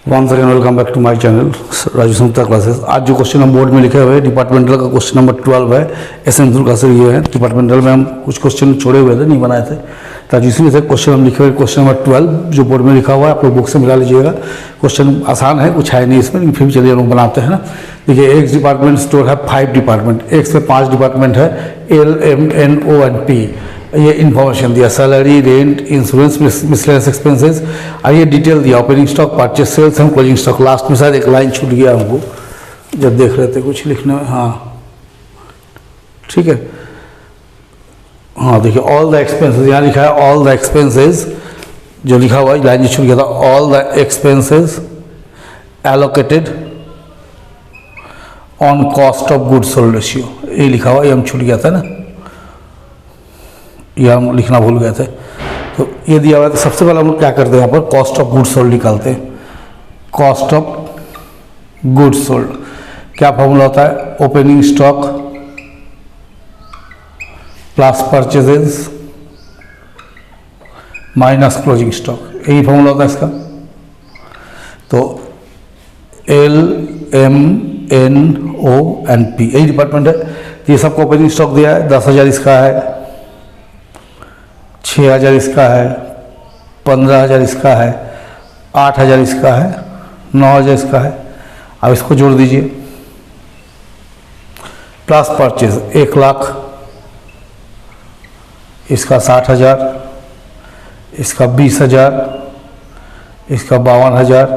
Once again welcome back to my channel Raju Sangeeta classes. आज जो question हम बोर्ड में लिखे हुए हैं डिपार्टमेंटल का क्वेश्चन नंबर 12 है। एसेंशियल क्लासेस ये है। डिपार्टमेंटल में हम कुछ क्वेश्चन छोड़े हुए थे, नहीं बनाए थे, ताकि इसलिए से क्वेश्चन हम लिखे हुए क्वेश्चन नंबर 12 जो बोर्ड में लिखा हुआ है, आप लोग बुक से मिला लीजिएगा। क्वेश्चन आसान है, कुछ है नहीं इसमें, लेकिन फिर भी चलिए हम लोग बनाते हैं ना। देखिए, एक डिपार्टमेंट स्टोर है 5 डिपार्टमेंट, एक से 5 डिपार्टमेंट है L M N O and P. ये इन्फॉर्मेशन दिया, salary, rent, insurance, miscellaneous expenses, और ये डिटेल दिया, opening stock, purchase, sales and closing stock. Last में शायद एक लाइन छूट गया हमको जब देख रहे थे कुछ लिखने में। हाँ ठीक है, हाँ देखिए, ऑल द एक्सपेंसेस यहाँ लिखा है, ऑल द एक्सपेंसेस जो लिखा हुआ है, लाइन जो छूट गया था, all the expenses allocated on cost of goods sold ratio, ये लिखा हुआ, ये हम छूट गया था ना, यह हम लिखना भूल गए थे। तो ये दिया हुआ है, तो सबसे पहले हम लोग क्या करते हैं, यहाँ पर कॉस्ट ऑफ गुड्स सोल्ड निकालते हैं। कॉस्ट ऑफ गुड्स सोल्ड क्या फॉर्मूला होता है, opening stock plus purchases minus closing stock, यही फॉर्मूला होता है इसका। तो L M N O and P, यही डिपार्टमेंट है। ये सबको ओपनिंग स्टॉक दिया है, 10,000 इसका है, 6,000 इसका है, 15,000 इसका है, 8,000 इसका है, 9,000 इसका है। अब इसको जोड़ दीजिए, प्लस परचेज 1,00,000, इसका 60,000, इसका 20,000, इसका 52,000,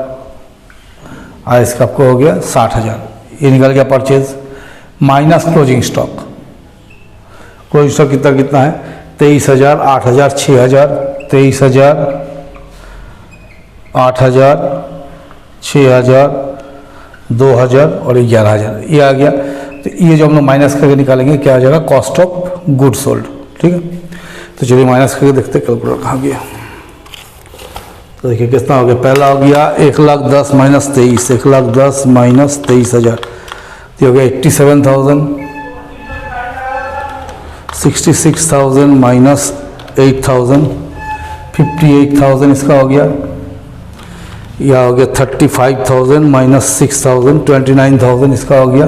और इसका आपको हो गया 60,000। ये निकल गया purchase, minus closing stock. Closing stock कितना कितना है, 23,000, 8,000, 6,000, 23,000, 8,000, 6,000, 2,000 और 11,000, ये आ गया। तो ये जो हम लोग माइनस करके निकालेंगे क्या आ जाएगा, कॉस्ट ऑफ गुड सोल्ड। ठीक है, तो चलिए माइनस करके देखते कैलकुलेटर कहाँ गया। तो देखिए कितना हो गया, पहला हो गया 1,10,000 माइनस 23, 1,10,000 माइनस 23,000, तो हो गया 87,000। 66,000 माइनस 8,000, 58,000 इसका हो गया। यह हो गया 35,000 माइनस 6,000, 29,000 इसका हो गया।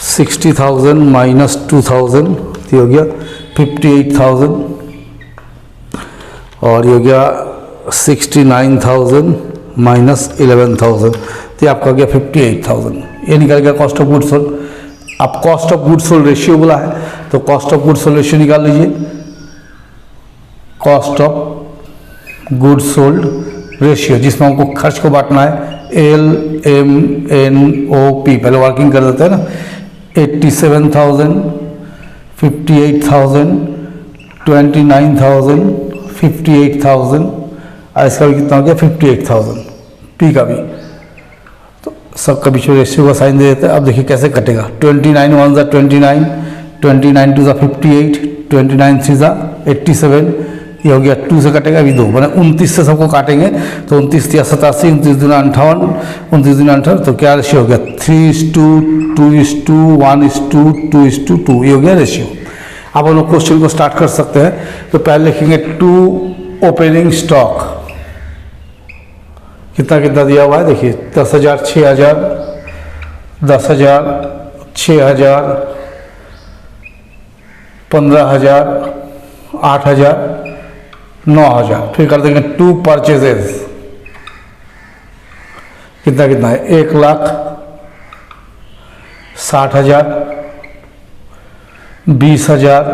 60,000 माइनस 2,000, ये हो गया 58,000, और ये हो गया 69,000 माइनस 11,000, तो आपका हो गया 58,000। ये निकल गया कॉस्ट ऑफ गुड्स सोल्ड। अब cost of goods sold ratio बोला है, तो cost of goods sold ratio निकाल लीजिए। Cost of goods sold ratio, जिसमें हमको खर्च को बांटना है, L M N O P, पहले वर्किंग कर देते हैं ना। 87,000, 58,000, 29,000, 58,000, और इसका भी कितना हो गया 58,000, पी का भी। सबका बीच में रेशियो का साइन दे देते हैं। अब देखिए कैसे कटेगा, 29 1 ज़ा 29, 29 2 ज़ा 58, 29 3 ज़ा 87, ये हो गया 2 से कटेगा, अभी 2, मैंने 29 से सबको काटेंगे, तो 29 या 87, 29 दूना 58, 29 दूना 58, तो क्या रेशियो हो गया, 3:2, 1:1, ये हो गया रेशियो। अब हम लोग क्वेश्चन को स्टार्ट कर सकते हैं। तो पहले लिखेंगे 2 ओपनिंग स्टॉक, कितना कितना दिया हुआ है, देखिए 10,000, 6,000, 10,000, 6,000, 15,000, 8,000, 9,000। फिर कर देंगे 2 परचेजेस, कितना कितना है, 1,00,000, 60,000, 20,000,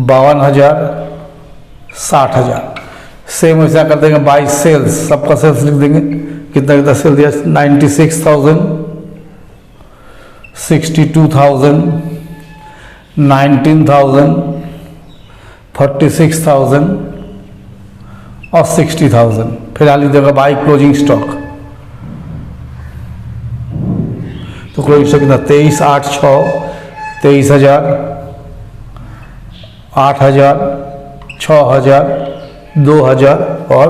52,000, 60,000। सेम वैसा कर देंगे बाई सेल्स, सबका सेल्स लिख देंगे, कितना कितना सेल दिया, 96,000, 62,000, 19,000, 46,000 और 60,000। फिर लिख देगा बाई क्लोजिंग स्टॉक। तो क्लोजिंग स्टॉक कितना, 23, 8, 6, 23,000, 8,000, 6,000, 2,000 और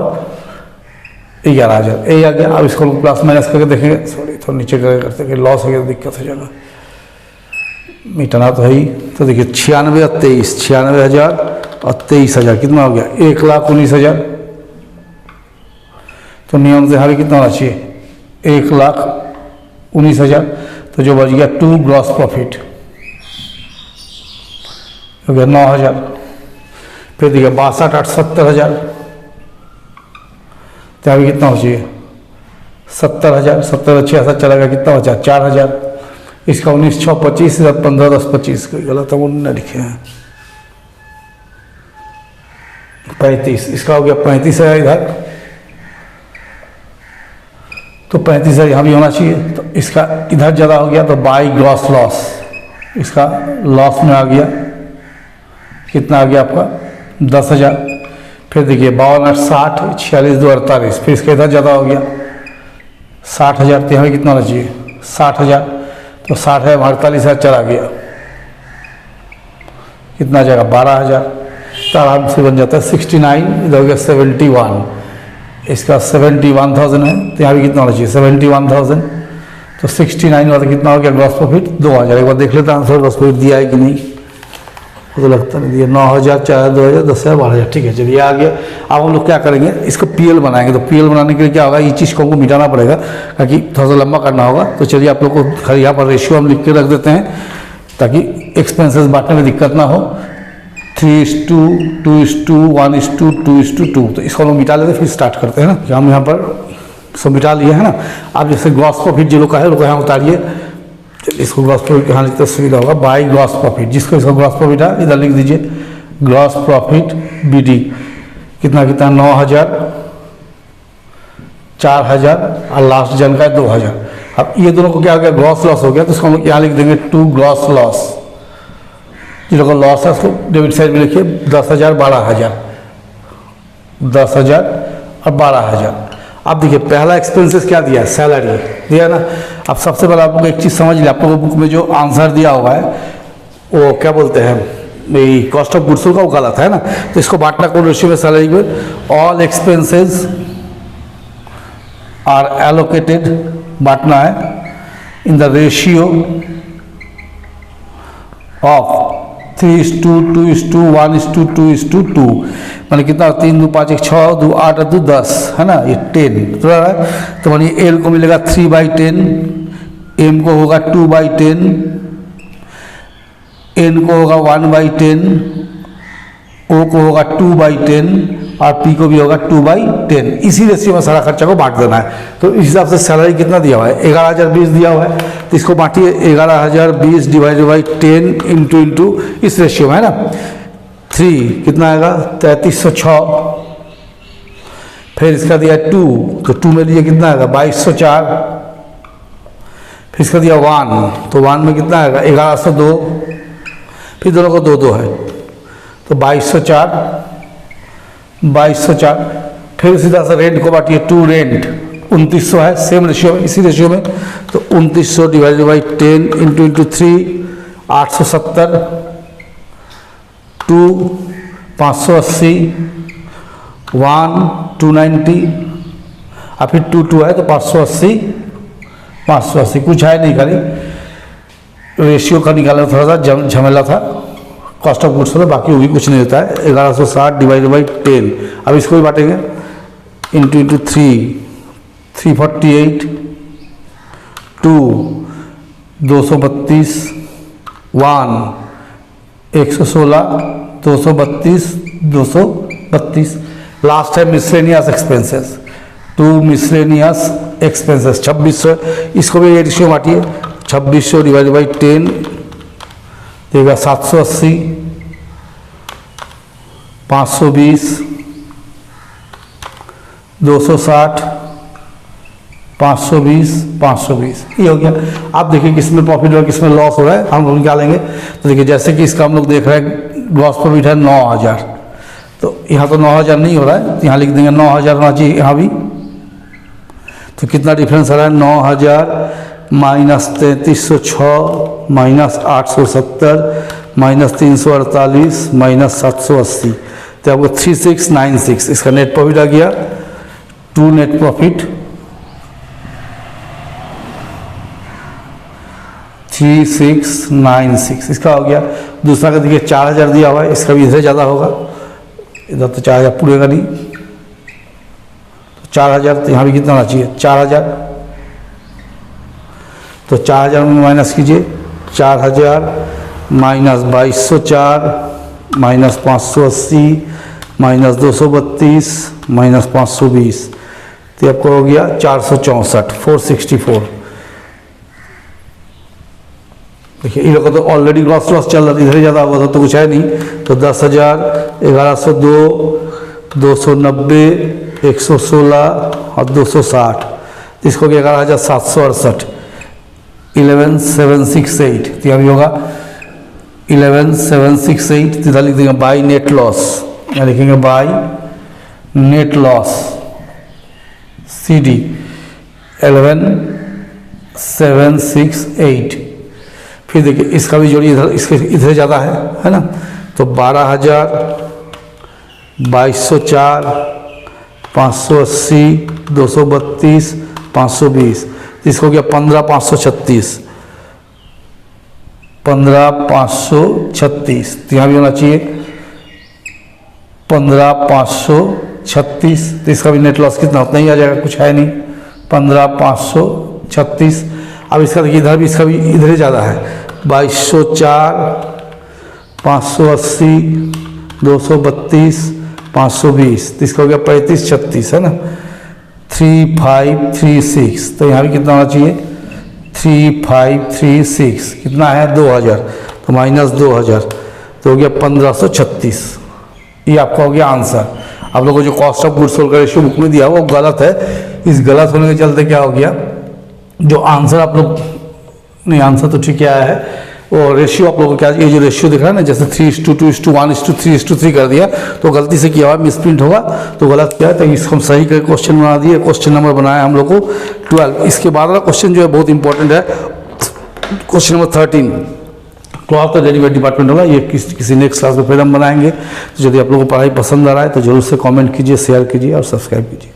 11,000, ये आ गया। अब इसको प्लस माइनस करके देखेंगे, सॉरी थोड़ा नीचे करते कि लॉस हो गया, दिक्कत हो जाएगा, मिटाना तो है ही। तो देखिए 96 और 23, 96,000 और 23,000 कितना हो गया, 1,19,000, तो नियम से यहाँ भी कितना होना चाहिए 1,19,000, तो जो बच गया 2 ग्रॉस प्रॉफिट हो गया 9,000। फिर देखिए 62, 8, 70,000, तो अभी कितना हो चाहिए 70,000, 70 66 चला गया, कितना बचा 4,000। इसका 19, 6, 25, 15, 10, 25 गलत हम उन्होंने लिखे हैं 35, इसका हो गया 35,000 इधर, तो 35,000 यहाँ भी होना चाहिए। तो इसका इधर ज़्यादा हो गया तो बाई ग्रॉस लॉस, इसका लॉस में आ गया, कितना आ गया आपका 10,000। फिर देखिए 52, 8, 60, 46, 2, 48, फिर इसका इधर ज़्यादा हो गया 60,000, तो यहाँ भी कितना होना चाहिए 60,000, तो 60,000 48,000 चला गया, कितना जाएगा 12,000, तो आराम से बन जाता है 69, इधर हो गया 71, इसका 71,000 है, तो यहाँ भी कितना होना चाहिए 71,000, तो 69 वाला कितना हो गया ग्रॉस प्रॉफिट 2,000। एक बार देख लेते हैं आंसर ग्रॉस प्रॉफिट दिया है कि नहीं, वो तो लगता नहीं दिया। 9,000, 4,000, 2,000, 10,000, 12,000, ठीक है चलिए आ गया। अब हम लोग क्या करेंगे, इसको पीएल बनाएंगे। तो पीएल बनाने के लिए क्या होगा, ये चीज़ को हमको मिटाना पड़ेगा ताकि थोड़ा सा लंबा करना होगा। तो चलिए आप लोग को खाली यहाँ पर रेशियो हम लिख के रख देते हैं ताकि एक्सपेंसेस बांटने में दिक्कत ना हो। 3:2, 2:1, 1:2, तो इसको हम मिटा लेते हैं, फिर स्टार्ट करते हैं ना। कि हम यहाँ पर सब मिटा लिए है ना। आप जैसे ग्रॉस प्रॉफिट जो लोग का है वो यहाँ उतारिए, इसको ग्रॉस प्रॉफिट यहाँ लिखते सुविधा होगा बाई ग्रॉस प्रॉफिट, जिसको इसका ग्रॉस प्रॉफिट है इधर लिख दीजिए ग्रॉस प्रॉफिट BD, कितना 9,000, 4,000 और लास्ट जन का है 2,000। अब ये दोनों को क्या हो गया ग्रॉस लॉस हो गया, तो इसको हम यहाँ लिख देंगे 2 ग्रॉस लॉस। जिन लोगों का लॉस है उसको डेबिट साइड में लिखिए 10,000, 12,000, 10,000 और 12,000। अब देखिए पहला एक्सपेंसेस क्या दिया है, सैलरी दिया ना। अब सबसे पहले आप लोग एक चीज़ समझ लिया, आप लोगों को बुक में जो आंसर दिया हुआ है वो क्या बोलते हैं, मेरी कॉस्ट ऑफ गुड्स का वो गलत है ना। तो इसको बांटना कौन रेशियो में, सैलरी में ऑल एक्सपेंसेस आर एलोकेटेड, बांटना है इन द रेशियो ऑफ 3:2, 2:1, 1:2, मानी कितना 3, 2, 5, 1, 6, 2, 8, 2, 10 है ना, ये 10 है। तो मानिए एल को मिलेगा 3/10, एम को होगा 2/10, एन को होगा 1/10, ओ को होगा 2/10 और पी को भी होगा 2/10। इसी रेशियो में सारा खर्चा को बांट देना है। तो इस हिसाब से सैलरी कितना दिया हुआ है 11,020 दिया हुआ है, तो इसको बांटिए 11,020 डिवाइडेड बाई 10 इंटू इस रेशियो में है ना। 3 कितना आएगा 3306, फिर इसका दिया 2, तो 2 में लिए कितना आएगा 2204, फिर इसका दिया 1, तो 1 में कितना आएगा 1102, फिर दोनों को 2-2 है तो 2204, फिर सीधा सा रेंट को बांटिए 2 रेंट 2900 है, सेम रेशियो में, इसी रेशियो में। तो 2900 डिवाइडेड बाई 10 इंटू 3 870, 2 580, 1 290 और फिर 2 है तो 580 कुछ है नहीं, खाली रेशियो का निकालना थोड़ा सा झमेला था कॉस्ट ऑफ गुड्स में, बाकी वो भी कुछ नहीं होता है। 1160 डिवाइडेड बाई 10, अब इसको भी बांटेंगे इंटू 348, 2 232, 1 116, 232, 232। लास्ट है मिसलेनियस एक्सपेंसेस, 2 मिसलेनियस एक्सपेंसेस 2600, इसको भी रेशियो बांटिए 2600 डिवाइडेड बाई 10 देगा 780, 520, 260, 520 ये हो गया। आप देखिए किसमें प्रॉफिट और किसमें लॉस हो रहा है, हम लोग निकालेंगे। तो देखिए जैसे कि इसका हम लोग देख रहे हैं ग्रॉस प्रॉफिट है 9,000, तो यहाँ तो 9,000 नहीं हो रहा है, तो यहाँ लिख देंगे 9,000 होना चाहिए यहाँ भी। तो कितना डिफरेंस आ रहा है 9,000 माइनस 3306 माइनस 870 माइनस 348 माइनस 780, तो आपको 3696 इसका नेट प्रॉफिट आ गया। 2 नेट प्रॉफिट 3696 इसका हो गया। दूसरा का देखिए 4,000 दिया हुआ है, इसका भी इधर ज़्यादा होगा, इधर तो 4,000 पूरेगा नहीं, तो 4000, तो यहाँ भी कितना होना चाहिए 4000। तो 4000 में माइनस कीजिए, 4000 माइनस 2204 माइनस 580 माइनस 232 माइनस 520, तो आपको हो गया 464, 464। देखिए इन लोगों को तो ऑलरेडी ग्रॉस लॉस चल रहा था, इधर ही ज़्यादा हुआ था तो कुछ है नहीं। तो 10,000, 1102, 290, 116 और 260, इसको भी 11,768, 11,768, तो यहाँ भी होगा 11,768। इधर लिख देंगे बाई नेट लॉस, यहाँ लिखेंगे बाई नेट लॉस CD 11,768। फिर देखिए इसका भी जोड़िए, इधर इसके इधर ज़्यादा है ना। तो 12,000, 2204, 580, 232, 520, इसको हो गया 15,536, 15,536, तो यहाँ भी होना चाहिए 15,536, तो इसका भी नेट लॉस कितना उतना ही आ जाएगा, कुछ है नहीं, 15,536। अब इसका देखिए इधर भी, इसका भी इधर ही ज़्यादा है, 2204, 580, 232, 520, तो इसका हो गया 3536 है ना, 3536। तो यहाँ भी कितना होना चाहिए 3536, कितना है 2000, तो माइनस 2000, तो हो गया 1536। ये आपका हो गया आंसर। आप लोगों को जो कॉस्ट ऑफ गुड्स सोल्ड का रेशियो बुक में दिया वो गलत है। इस गलत होने के चलते क्या हो गया, जो आंसर आप लोग नहीं, आंसर तो ठीक आया है, वो रेशियो आप लोगों को क्या, ये जो रेशियो दिख रहा है ना, जैसे 3:2:1:3:3 कर दिया, तो गलती से किया हुआ मिसप्रिंट होगा, तो गलत किया है। तो इसको हम सही करके क्वेश्चन बना दिए। क्वेश्चन नंबर बनाया हम लोग को 12। इसके बाद वाला क्वेश्चन जो है बहुत इंपॉर्टेंट है, क्वेश्चन नंबर 13, क्लॉथ का डेरिवेटिव डिपार्टमेंट होगा। ये किसी नेक्स्ट क्लास में फिर हम बनाएंगे। तो यदि आप लोगों को पढ़ाई पसंद आ रहा है तो जरूर से कमेंट कीजिए, शेयर कीजिए और सब्सक्राइब कीजिए।